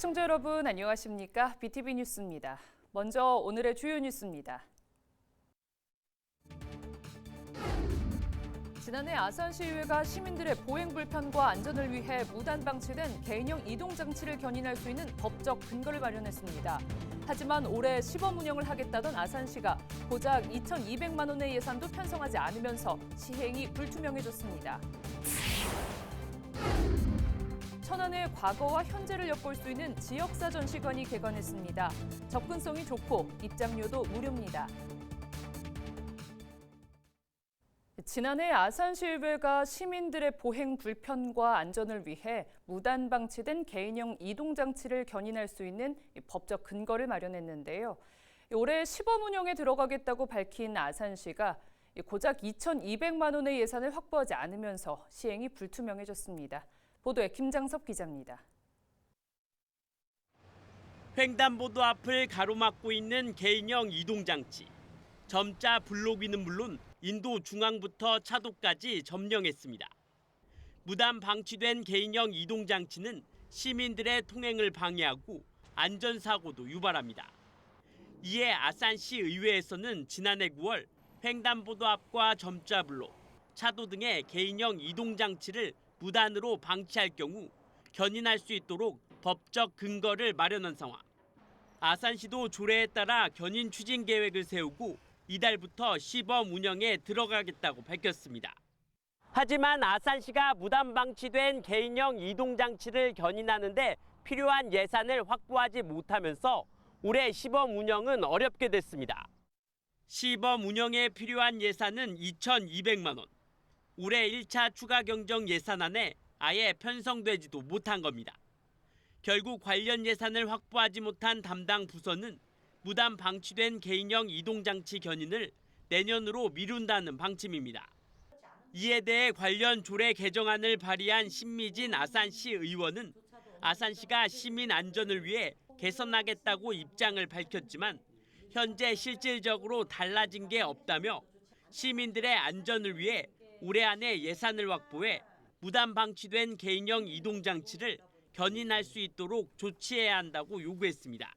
시청자 여러분 안녕하십니까? BTV 뉴스입니다. 먼저 오늘의 주요 뉴스입니다. 지난해 아산시의회가 시민들의 보행 불편과 안전을 위해 무단 방치된 개인형 이동장치를 견인할 수 있는 법적 근거를 마련했습니다. 하지만 올해 시범 운영을 하겠다던 아산시가 고작 2,200만 원의 예산도 편성하지 않으면서 시행이 불투명해졌습니다. 천안의 과거와 현재를 엿볼 수 있는 지역사 전시관이 개관했습니다. 접근성이 좋고 입장료도 무료입니다. 지난해 아산시의회가 시민들의 보행 불편과 안전을 위해 무단 방치된 개인형 이동장치를 견인할 수 있는 법적 근거를 마련했는데요. 올해 시범 운영에 들어가겠다고 밝힌 아산시가 고작 2,200만 원의 예산을 확보하지 않으면서 시행이 불투명해졌습니다. 보도에 김장섭 기자입니다. 횡단보도 앞을 가로막고 있는 개인형 이동장치. 점자 블록위는 물론 인도 중앙부터 차도까지 점령했습니다. 무단 방치된 개인형 이동장치는 시민들의 통행을 방해하고 안전사고도 유발합니다. 이에 아산시 의회에서는 지난해 9월 횡단보도 앞과 점자 블록, 차도 등의 개인형 이동장치를 무단으로 방치할 경우 견인할 수 있도록 법적 근거를 마련한 상황. 아산시도 조례에 따라 견인 추진 계획을 세우고 이달부터 시범 운영에 들어가겠다고 밝혔습니다. 하지만 아산시가 무단 방치된 개인형 이동장치를 견인하는데 필요한 예산을 확보하지 못하면서 올해 시범 운영은 어렵게 됐습니다. 시범 운영에 필요한 예산은 2,200만 원. 올해 1차 추가 경정 예산안에 아예 편성되지도 못한 겁니다. 결국 관련 예산을 확보하지 못한 담당 부서는 무단 방치된 개인형 이동장치 견인을 내년으로 미룬다는 방침입니다. 이에 대해 관련 조례 개정안을 발의한 신미진 아산시 의원은 아산시가 시민 안전을 위해 개선하겠다고 입장을 밝혔지만 현재 실질적으로 달라진 게 없다며 시민들의 안전을 위해 올해 안에 예산을 확보해 무단 방치된 개인형 이동장치를 견인할 수 있도록 조치해야 한다고 요구했습니다.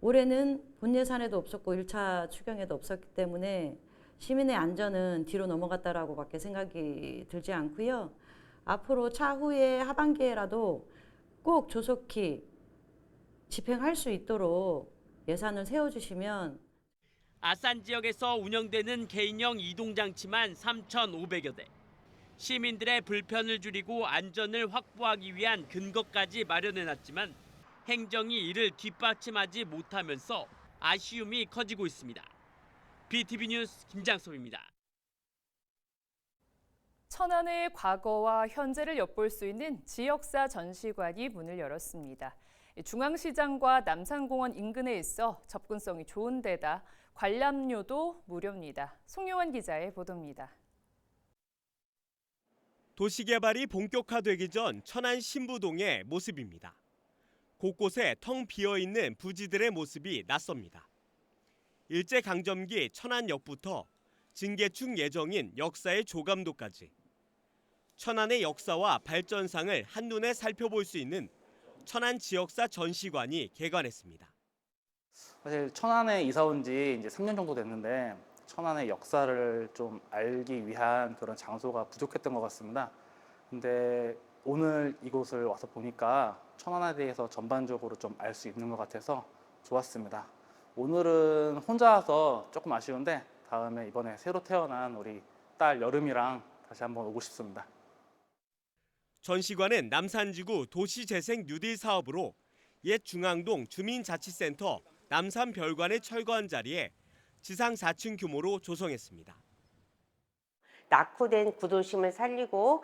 올해는 본 예산에도 없었고 1차 추경에도 없었기 때문에 시민의 안전은 뒤로 넘어갔다라고 밖에 생각이 들지 않고요. 앞으로 차후에 하반기에라도 꼭 조속히 집행할 수 있도록 예산을 세워주시면. 아산 지역에서 운영되는 개인형 이동장치만 3,500여 대. 시민들의 불편을 줄이고 안전을 확보하기 위한 근거까지 마련해놨지만 행정이 이를 뒷받침하지 못하면서 아쉬움이 커지고 있습니다. BTV 뉴스 김장섭입니다. 천안의 과거와 현재를 엿볼 수 있는 지역사 전시관이 문을 열었습니다. 중앙시장과 남산공원 인근에 있어 접근성이 좋은 데다 관람료도 무료입니다. 송용환 기자의 보도입니다. 도시개발이 본격화되기 전 천안 신부동의 모습입니다. 곳곳에 텅 비어있는 부지들의 모습이 낯섭니다. 일제강점기 천안역부터 증개축 예정인 역사의 조감도까지 천안의 역사와 발전상을 한눈에 살펴볼 수 있는 천안 지역사 전시관이 개관했습니다. 사실 천안에 이사 온 지 이제 3년 정도 됐는데 천안의 역사를 좀 알기 위한 그런 장소가 부족했던 것 같습니다. 근데 오늘 이곳을 와서 보니까 천안에 대해서 전반적으로 좀 알 수 있는 것 같아서 좋았습니다. 오늘은 혼자 와서 조금 아쉬운데 다음에 이번에 새로 태어난 우리 딸 여름이랑 다시 한번 오고 싶습니다. 전시관은 남산지구 도시재생 뉴딜 사업으로 옛 중앙동 주민자치센터 남산별관에 철거한 자리에 지상 4층 규모로 조성했습니다. 낙후된 구도심을 살리고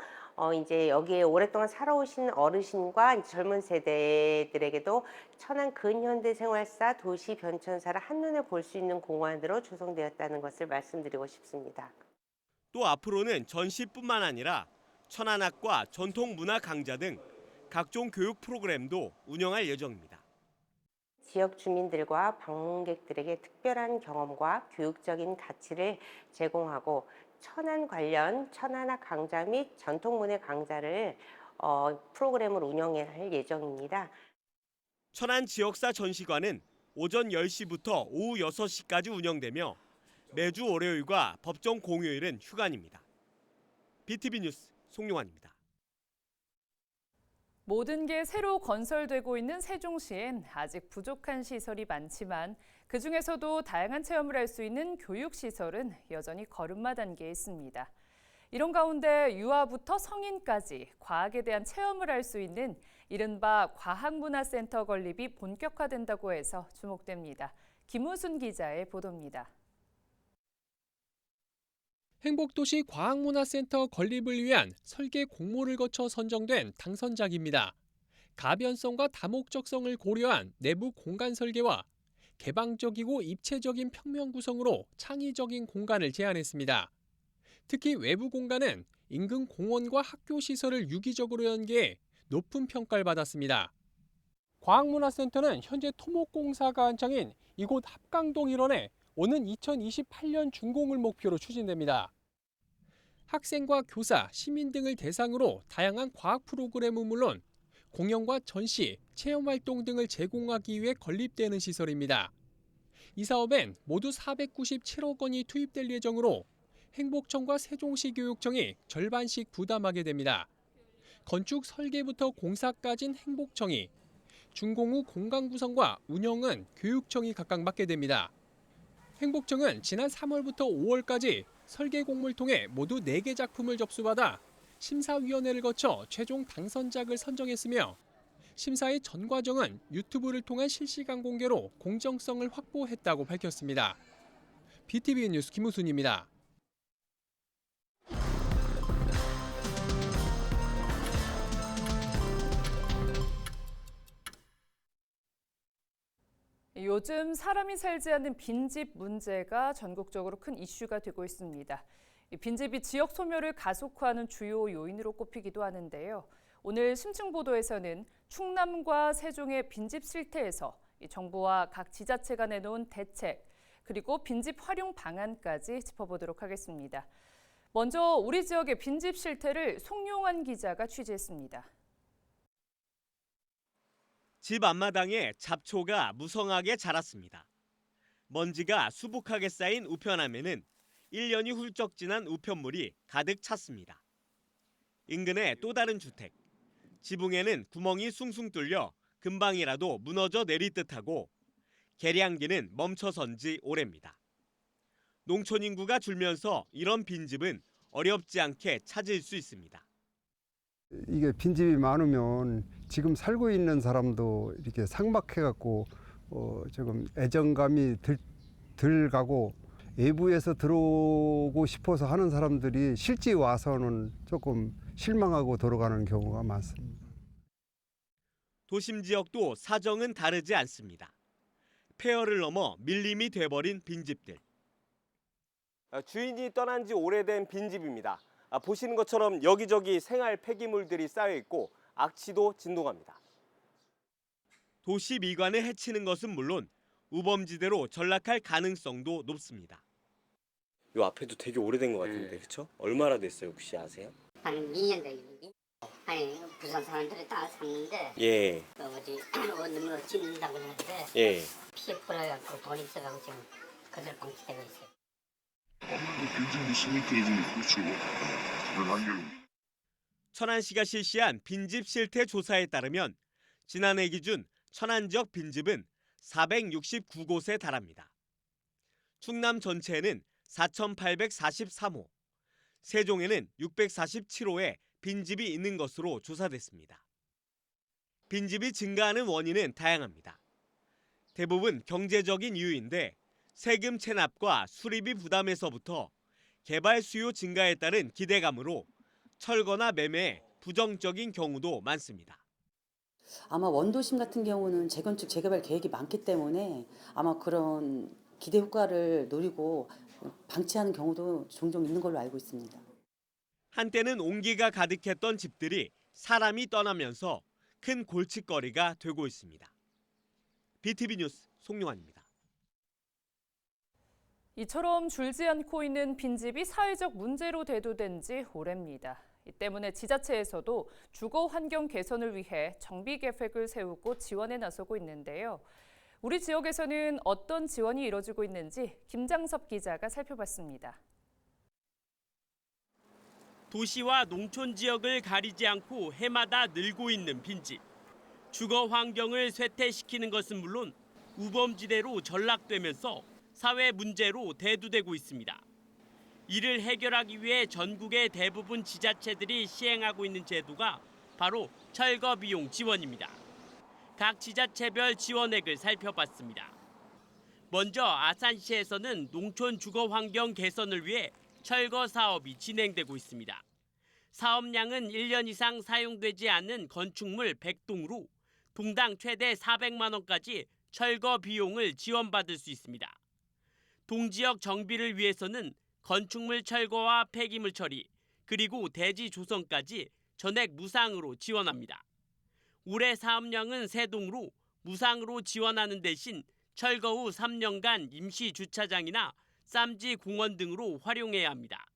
이제 여기에 오랫동안 살아오신 어르신과 젊은 세대들에게도 천안 근현대 생활사 도시 변천사를 한눈에 볼 수 있는 공간으로 조성되었다는 것을 말씀드리고 싶습니다. 또 앞으로는 전시뿐만 아니라 천안학과 전통문화 강좌 등 각종 교육 프로그램도 운영할 예정입니다. 지역 주민들과 방문객들에게 특별한 경험과 교육적인 가치를 제공하고 천안 관련 천안학 강좌 및 전통문화 강좌를 프로그램을 운영할 예정입니다. 천안 지역사 전시관은 오전 10시부터 오후 6시까지 운영되며 매주 월요일과 법정 공휴일은 휴관입니다. BTV 뉴스 송용환입니다. 모든 게 새로 건설되고 있는 세종시엔 아직 부족한 시설이 많지만 그중에서도 다양한 체험을 할 수 있는 교육시설은 여전히 걸음마 단계에 있습니다. 이런 가운데 유아부터 성인까지 과학에 대한 체험을 할 수 있는 이른바 과학문화센터 건립이 본격화된다고 해서 주목됩니다. 김우순 기자의 보도입니다. 행복도시 과학문화센터 건립을 위한 설계 공모를 거쳐 선정된 당선작입니다. 가변성과 다목적성을 고려한 내부 공간 설계와 개방적이고 입체적인 평면 구성으로 창의적인 공간을 제안했습니다. 특히 외부 공간은 인근 공원과 학교 시설을 유기적으로 연계해 높은 평가를 받았습니다. 과학문화센터는 현재 토목공사가 한창인 이곳 합강동 일원에 오는 2028년 준공을 목표로 추진됩니다. 학생과 교사, 시민 등을 대상으로 다양한 과학 프로그램은 물론 공연과 전시, 체험활동 등을 제공하기 위해 건립되는 시설입니다. 이 사업엔 모두 497억 원이 투입될 예정으로 행복청과 세종시 교육청이 절반씩 부담하게 됩니다. 건축 설계부터 공사까지는 행복청이, 준공 후 공간 구성과 운영은 교육청이 각각 맡게 됩니다. 행복청은 지난 3월부터 5월까지 설계 공모를 통해 모두 4개 작품을 접수받아 심사위원회를 거쳐 최종 당선작을 선정했으며 심사의 전 과정은 유튜브를 통한 실시간 공개로 공정성을 확보했다고 밝혔습니다. BTV 뉴스 김우순입니다. 요즘 사람이 살지 않는 빈집 문제가 전국적으로 큰 이슈가 되고 있습니다. 빈집이 지역 소멸을 가속화하는 주요 요인으로 꼽히기도 하는데요. 오늘 심층 보도에서는 충남과 세종의 빈집 실태에서 정부와 각 지자체가 내놓은 대책, 그리고 빈집 활용 방안까지 짚어보도록 하겠습니다. 먼저 우리 지역의 빈집 실태를 송용환 기자가 취재했습니다. 집 앞마당에 잡초가 무성하게 자랐습니다. 먼지가 수북하게 쌓인 우편함에는 1년이 훌쩍 지난 우편물이 가득 찼습니다. 인근의 또 다른 주택. 지붕에는 구멍이 숭숭 뚫려 금방이라도 무너져 내릴 듯하고 계량기는 멈춰선 지 오래입니다. 농촌 인구가 줄면서 이런 빈집은 어렵지 않게 찾을 수 있습니다. 이게 빈집이 많으면 지금 살고 있는 사람도 이렇게 삭막해갖고 조금 애정감이 덜 가고 외부에서 들어오고 싶어서 하는 사람들이 실제 와서는 조금 실망하고 돌아가는 경우가 많습니다. 도심 지역도 사정은 다르지 않습니다. 폐허를 넘어 밀림이 돼버린 빈집들. 주인이 떠난 지 오래된 빈집입니다. 보시는 것처럼 여기저기 생활 폐기물들이 쌓여 있고 악취도 진동합니다. 도시 미관을 해치는 것은 물론 우범지대로 전락할 가능성도 높습니다. 요 앞에도 되게 오래된 것 같은데, 그렇죠? 얼마나 됐어요, 혹시 아세요? 한 2년 되겠니? 아니 부산 사람들이 다 샀는데 예, 어느 뭐 찢는다고 그러는데 예. 피해 풀어갖고 돈이 있어가지고 지금 그들 방치되고 있어요. 천안시가 실시한 빈집 실태 조사에 따르면 지난해 기준 천안 지역 빈집은 469곳에 달합니다. 충남 전체에는 4,843호, 세종에는 647호의 빈집이 있는 것으로 조사됐습니다. 빈집이 증가하는 원인은 다양합니다. 대부분 경제적인 이유인데 세금 체납과 수리비 부담에서부터 개발 수요 증가에 따른 기대감으로 철거나 매매에 부정적인 경우도 많습니다. 아마 원도심 같은 경우는 재건축 재개발 계획이 많기 때문에 아마 그런 기대 효과를 노리고 방치하는 경우도 종종 있는 걸로 알고 있습니다. 한때는 온기가 가득했던 집들이 사람이 떠나면서 큰 골칫거리가 되고 있습니다. BTV 뉴스 송용환입니다. 이처럼 줄지 않고 있는 빈집이 사회적 문제로 대두된 지 오래입니다. 이 때문에 지자체에서도 주거 환경 개선을 위해 정비 계획을 세우고 지원에 나서고 있는데요. 우리 지역에서는 어떤 지원이 이뤄지고 있는지 김장섭 기자가 살펴봤습니다. 도시와 농촌 지역을 가리지 않고 해마다 늘고 있는 빈집. 주거 환경을 쇠퇴시키는 것은 물론 우범지대로 전락되면서 사회 문제로 대두되고 있습니다. 이를 해결하기 위해 전국의 대부분 지자체들이 시행하고 있는 제도가 바로 철거 비용 지원입니다. 각 지자체별 지원액을 살펴봤습니다. 먼저 아산시에서는 농촌 주거 환경 개선을 위해 철거 사업이 진행되고 있습니다. 사업량은 1년 이상 사용되지 않는 건축물 100동으로 동당 최대 400만 원까지 철거 비용을 지원받을 수 있습니다. 동지역 정비를 위해서는 건축물 철거와 폐기물 처리, 그리고 대지 조성까지 전액 무상으로 지원합니다. 올해 사업량은 3동으로 무상으로 지원하는 대신 철거 후 3년간 임시 주차장이나 쌈지 공원 등으로 활용해야 합니다.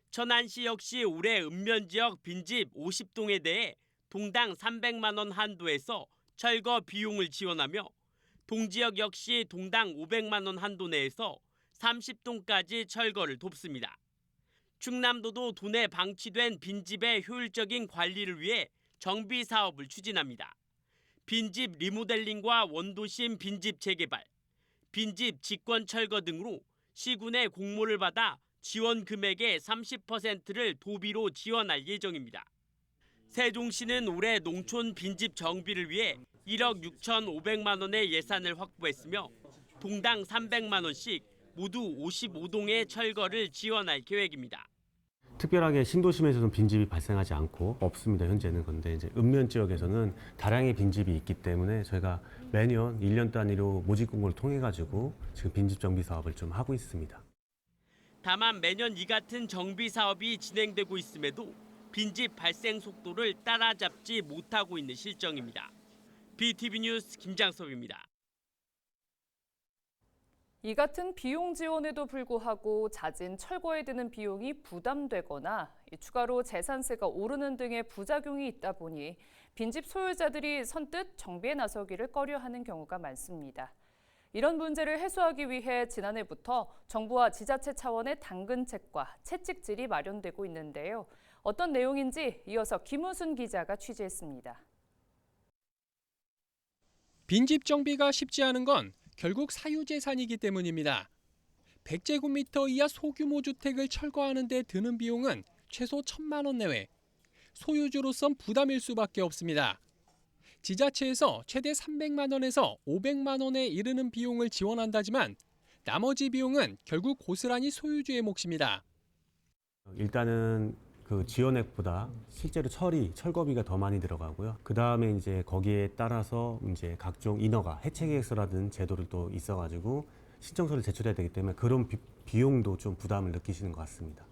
천안시 역시 올해 읍면지역 빈집 50동에 대해 동당 300만 원 한도에서 철거 비용을 지원하며 동지역 역시 동당 500만 원 한도 내에서 30동까지 철거를 돕습니다. 충남도도 도내 방치된 빈집의 효율적인 관리를 위해 정비 사업을 추진합니다. 빈집 리모델링과 원도심 빈집 재개발, 빈집 직권 철거 등으로 시군의 공모를 받아 지원 금액의 30%를 도비로 지원할 예정입니다. 세종시는 올해 농촌 빈집 정비를 위해 1억 6,500만 원의 예산을 확보했으며 동당 300만 원씩 모두 55동의 철거를 지원할 계획입니다. 특별하게 신도심에서는 빈집이 발생하지 않고 없습니다. 현재는. 그런데 이제 읍면 지역에서는 다량의 빈집이 있기 때문에 저희가 매년 1년 단위로 모집 공고를 통해 가지고 지금 빈집 정비 사업을 좀 하고 있습니다. 다만 매년 이 같은 정비 사업이 진행되고 있음에도 빈집 발생 속도를 따라잡지 못하고 있는 실정입니다. BTV 뉴스 김장섭입니다. 이 같은 비용 지원에도 불구하고 잦은 철거에 드는 비용이 부담되거나 추가로 재산세가 오르는 등의 부작용이 있다 보니 빈집 소유자들이 선뜻 정비에 나서기를 꺼려하는 경우가 많습니다. 이런 문제를 해소하기 위해 지난해부터 정부와 지자체 차원의 당근책과 채찍질이 마련되고 있는데요. 어떤 내용인지 이어서 김우순 기자가 취재했습니다. 빈집 정비가 쉽지 않은 건 결국 사유재산이기 때문입니다. 100제곱미터 이하 소규모 주택을 철거하는 데 드는 비용은 최소 1,000만 원 내외. 소유주로선 부담일 수밖에 없습니다. 지자체에서 최대 300만 원에서 500만 원에 이르는 비용을 지원한다지만 나머지 비용은 결국 고스란히 소유주의 몫입니다. 일단은 그 지원액보다 실제로 철거비가 더 많이 들어가고요. 그 다음에 이제 거기에 따라서 이제 각종 인허가, 해체 계획서라든 제도를 또 있어가지고 신청서를 제출해야 되기 때문에 그런 비용도 좀 부담을 느끼시는 것 같습니다.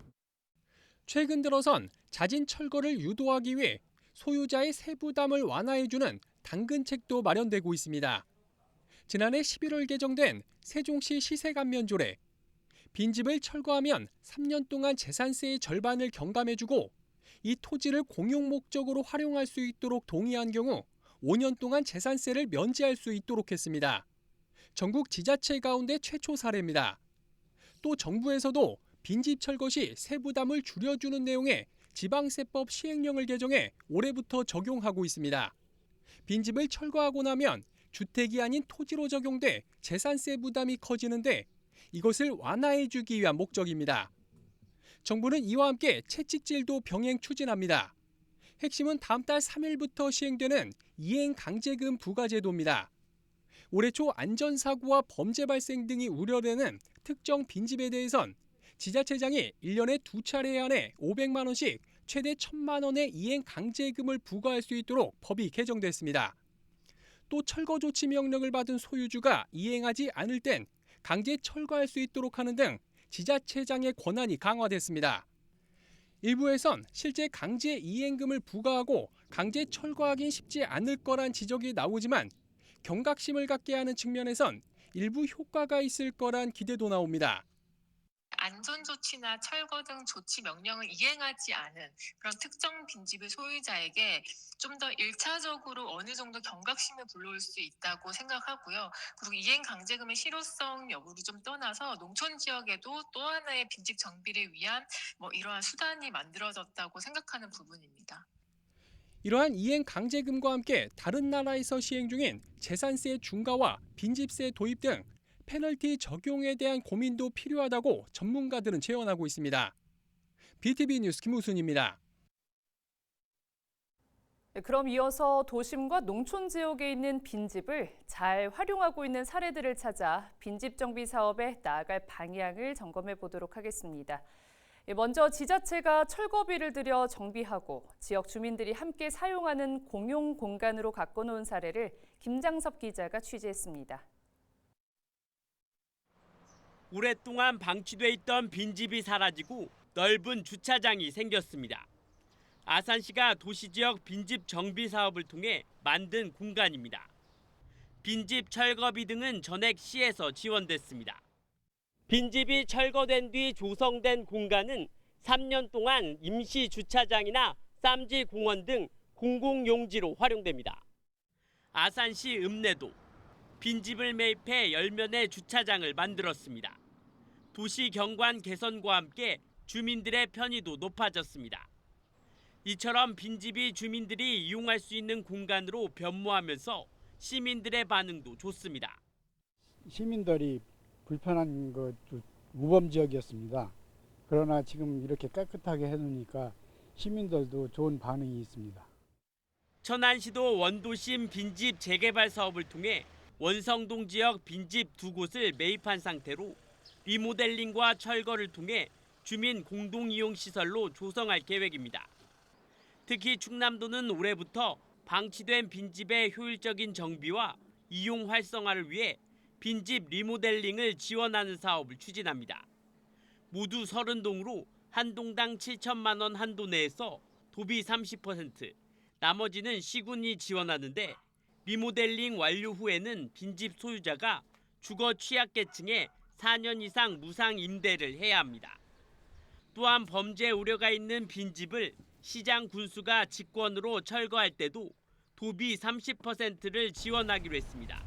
최근 들어선 잦은 철거를 유도하기 위해 소유자의 세부담을 완화해주는 당근책도 마련되고 있습니다. 지난해 11월 개정된 세종시 시세감면조례. 빈집을 철거하면 3년 동안 재산세의 절반을 경감해주고 이 토지를 공용 목적으로 활용할 수 있도록 동의한 경우 5년 동안 재산세를 면제할 수 있도록 했습니다. 전국 지자체 가운데 최초 사례입니다. 또 정부에서도 빈집 철거 시 세부담을 줄여주는 내용의 지방세법 시행령을 개정해 올해부터 적용하고 있습니다. 빈집을 철거하고 나면 주택이 아닌 토지로 적용돼 재산세 부담이 커지는데 이것을 완화해주기 위한 목적입니다. 정부는 이와 함께 채찍질도 병행 추진합니다. 핵심은 다음 달 3일부터 시행되는 이행강제금 부과제도입니다. 올해 초 안전사고와 범죄 발생 등이 우려되는 특정 빈집에 대해선 지자체장이 1년에 2차례에 한해 500만 원씩 최대 1,000만 원의 이행강제금을 부과할 수 있도록 법이 개정됐습니다. 또 철거 조치 명령을 받은 소유주가 이행하지 않을 땐 강제 철거할 수 있도록 하는 등 지자체장의 권한이 강화됐습니다. 일부에선 실제 강제 이행금을 부과하고 강제 철거하긴 쉽지 않을 거란 지적이 나오지만 경각심을 갖게 하는 측면에선 일부 효과가 있을 거란 기대도 나옵니다. 안전 조치나 철거 등 조치 명령을 이행하지 않은 그런 특정 빈집의 소유자에게 좀 더 1차적으로 어느 정도 경각심을 불러올 수 있다고 생각하고요. 그리고 이행 강제금의 실효성 여부를 좀 떠나서 농촌 지역에도 또 하나의 빈집 정비를 위한 이러한 수단이 만들어졌다고 생각하는 부분입니다. 이러한 이행 강제금과 함께 다른 나라에서 시행 중인 재산세 중과와 빈집세 도입 등 페널티 적용에 대한 고민도 필요하다고 전문가들은 제언하고 있습니다. BTV 뉴스 김우순입니다. 그럼 이어서 도심과 농촌 지역에 있는 빈집을 잘 활용하고 있는 사례들을 찾아 빈집 정비 사업에 나아갈 방향을 점검해 보도록 하겠습니다. 먼저 지자체가 철거비를 들여 정비하고 지역 주민들이 함께 사용하는 공용 공간으로 가꿔놓은 사례를 김장섭 기자가 취재했습니다. 오랫동안 방치돼 있던 빈집이 사라지고 넓은 주차장이 생겼습니다. 아산시가 도시지역 빈집 정비 사업을 통해 만든 공간입니다. 빈집 철거비 등은 전액 시에서 지원됐습니다. 빈집이 철거된 뒤 조성된 공간은 3년 동안 임시 주차장이나 쌈지 공원 등 공공용지로 활용됩니다. 아산시 읍내도 빈집을 매입해 10면의 주차장을 만들었습니다. 도시 경관 개선과 함께 주민들의 편의도 높아졌습니다. 이처럼 빈집이 주민들이 이용할 수 있는 공간으로 변모하면서 시민들의 반응도 좋습니다. 시민들이 불편한 우범 지역이었습니다. 그러나 지금 이렇게 깨끗하게 해놓으니까 시민들도 좋은 반응이 있습니다. 천안시도 원도심 빈집 재개발 사업을 통해 원성동 지역 빈집 2곳을 매입한 상태로 리모델링과 철거를 통해 주민 공동이용시설로 조성할 계획입니다. 특히 충남도는 올해부터 방치된 빈집의 효율적인 정비와 이용 활성화를 위해 빈집 리모델링을 지원하는 사업을 추진합니다. 모두 30동으로 한 동당 7천만 원 한도 내에서 도비 30%, 나머지는 시군이 지원하는데 리모델링 완료 후에는 빈집 소유자가 주거 취약계층에 4년 이상 무상 임대를 해야 합니다. 또한 범죄 우려가 있는 빈집을 시장 군수가 직권으로 철거할 때도 도비 30%를 지원하기로 했습니다.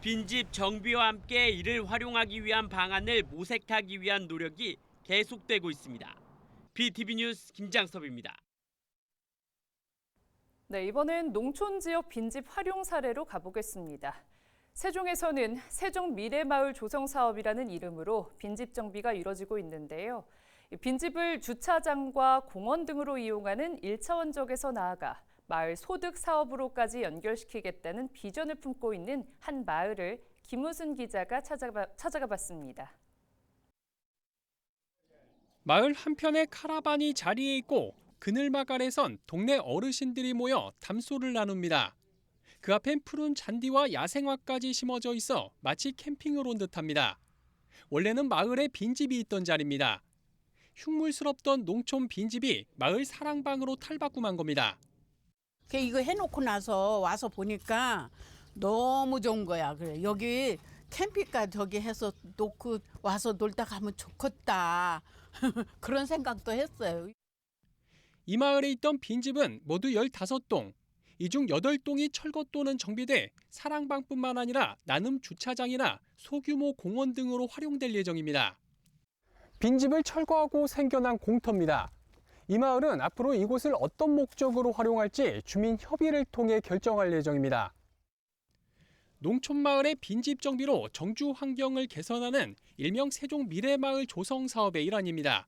빈집 정비와 함께 이를 활용하기 위한 방안을 모색하기 위한 노력이 계속되고 있습니다. BTV 뉴스 김장섭입니다. 네, 이번엔 농촌 지역 빈집 활용 사례로 가보겠습니다. 세종에서는 세종 미래마을 조성 사업이라는 이름으로 빈집 정비가 이뤄지고 있는데요. 빈집을 주차장과 공원 등으로 이용하는 1차원적에서 나아가 마을 소득 사업으로까지 연결시키겠다는 비전을 품고 있는 한 마을을 김우순 기자가 찾아가 봤습니다. 마을 한편에 카라반이 자리해 있고 그늘막 아래선 동네 어르신들이 모여 담소를 나눕니다. 그 앞엔 푸른 잔디와 야생화까지 심어져 있어 마치 캠핑을 온 듯합니다. 원래는 마을에 빈집이 있던 자리입니다. 흉물스럽던 농촌 빈집이 마을 사랑방으로 탈바꿈한 겁니다. 이거 해놓고 나서 와서 보니까 너무 좋은 거야. 그래 여기 캠핑카 저기 해서 놓고 와서 놀다 가면 좋겠다. 그런 생각도 했어요. 이 마을에 있던 빈집은 모두 15동. 이 중 8동이 철거 또는 정비돼 사랑방뿐만 아니라 나눔 주차장이나 소규모 공원 등으로 활용될 예정입니다. 빈집을 철거하고 생겨난 공터입니다. 이 마을은 앞으로 이곳을 어떤 목적으로 활용할지 주민 협의를 통해 결정할 예정입니다. 농촌 마을의 빈집 정비로 정주 환경을 개선하는 일명 세종 미래마을 조성 사업의 일환입니다.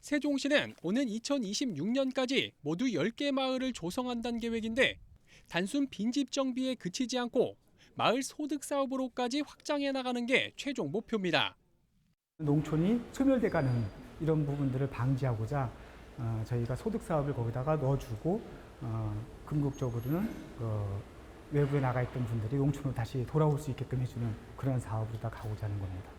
세종시는 오는 2026년까지 모두 10개 마을을 조성한다는 계획인데 단순 빈집 정비에 그치지 않고 마을 소득 사업으로까지 확장해 나가는 게 최종 목표입니다. 농촌이 소멸돼가는 이런 부분들을 방지하고자 저희가 소득 사업을 거기다가 넣어주고 궁극적으로는 외부에 나가 있던 분들이 농촌으로 다시 돌아올 수 있게끔 해주는 그런 사업으로 다 가고자 하는 겁니다.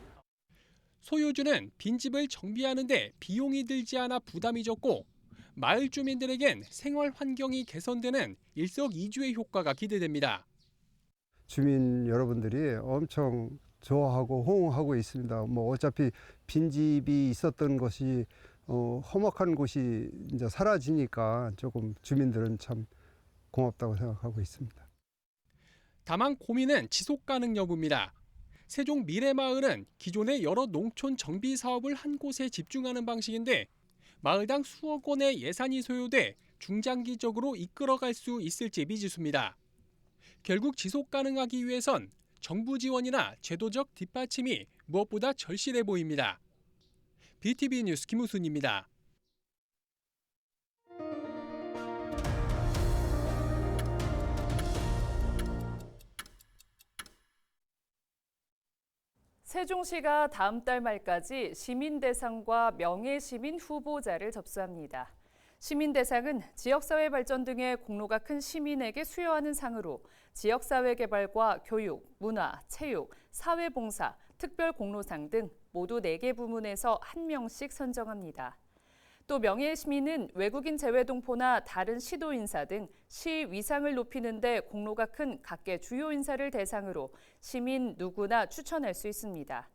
소유주는 빈집을 정비하는데 비용이 들지 않아 부담이 적고 마을 주민들에겐 생활 환경이 개선되는 일석이조의 효과가 기대됩니다. 주민 여러분들이 엄청 좋아하고 호응하고 있습니다. 뭐 어차피 빈집이 있었던 것이 험악한 곳이 이제 사라지니까 조금 주민들은 참 고맙다고 생각하고 있습니다. 다만 고민은 지속 가능 여부입니다. 세종 미래마을은 기존의 여러 농촌 정비 사업을 한 곳에 집중하는 방식인데 마을당 수억 원의 예산이 소요돼 중장기적으로 이끌어갈 수 있을지 미지수입니다. 결국 지속 가능하기 위해선 정부 지원이나 제도적 뒷받침이 무엇보다 절실해 보입니다. BTV 뉴스 김우순입니다. 세종시가 다음 달 말까지 시민대상과 명예시민 후보자를 접수합니다. 시민대상은 지역사회 발전 등의 공로가 큰 시민에게 수여하는 상으로 지역사회 개발과 교육, 문화, 체육, 사회봉사, 특별공로상 등 모두 4개 부문에서 1명씩 선정합니다. 또 명예시민은 외국인 재외동포나 다른 시도인사 등 시 위상을 높이는 데 공로가 큰 각계 주요 인사를 대상으로 시민 누구나 추천할 수 있습니다.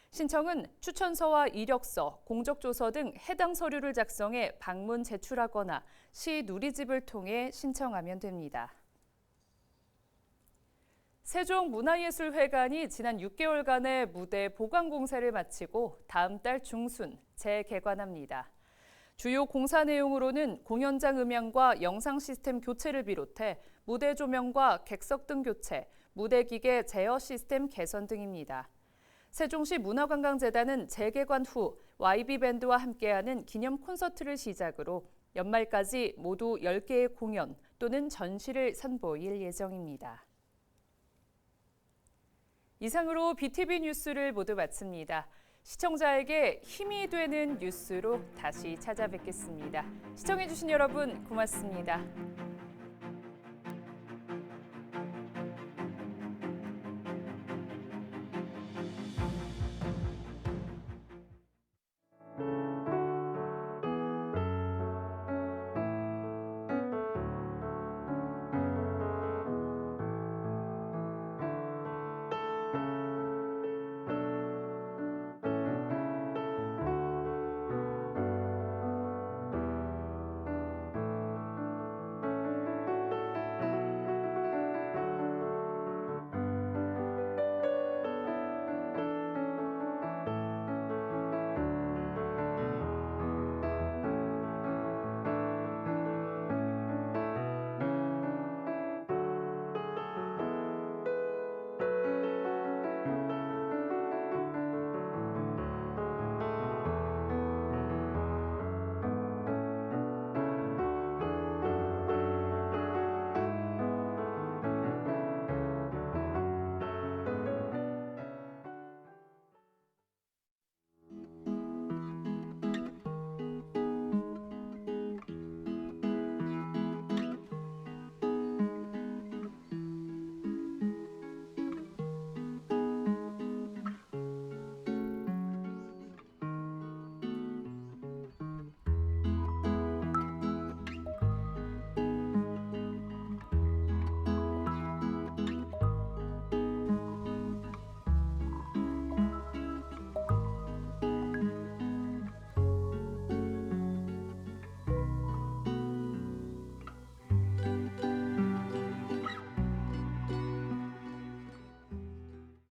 신청은 추천서와 이력서, 공적조서 등 해당 서류를 작성해 방문 제출하거나 시 누리집을 통해 신청하면 됩니다. 세종문화예술회관이 지난 6개월간의 무대 보강 공사를 마치고 다음 달 중순 재개관합니다. 주요 공사 내용으로는 공연장 음향과 영상 시스템 교체를 비롯해 무대 조명과 객석 등 교체, 무대 기계 제어 시스템 개선 등입니다. 세종시 문화관광재단은 재개관 후 YB밴드와 함께하는 기념 콘서트를 시작으로 연말까지 모두 10개의 공연 또는 전시를 선보일 예정입니다. 이상으로 BTV 뉴스를 모두 마칩니다. 시청자에게 힘이 되는 뉴스로 다시 찾아뵙겠습니다. 시청해주신 여러분 고맙습니다.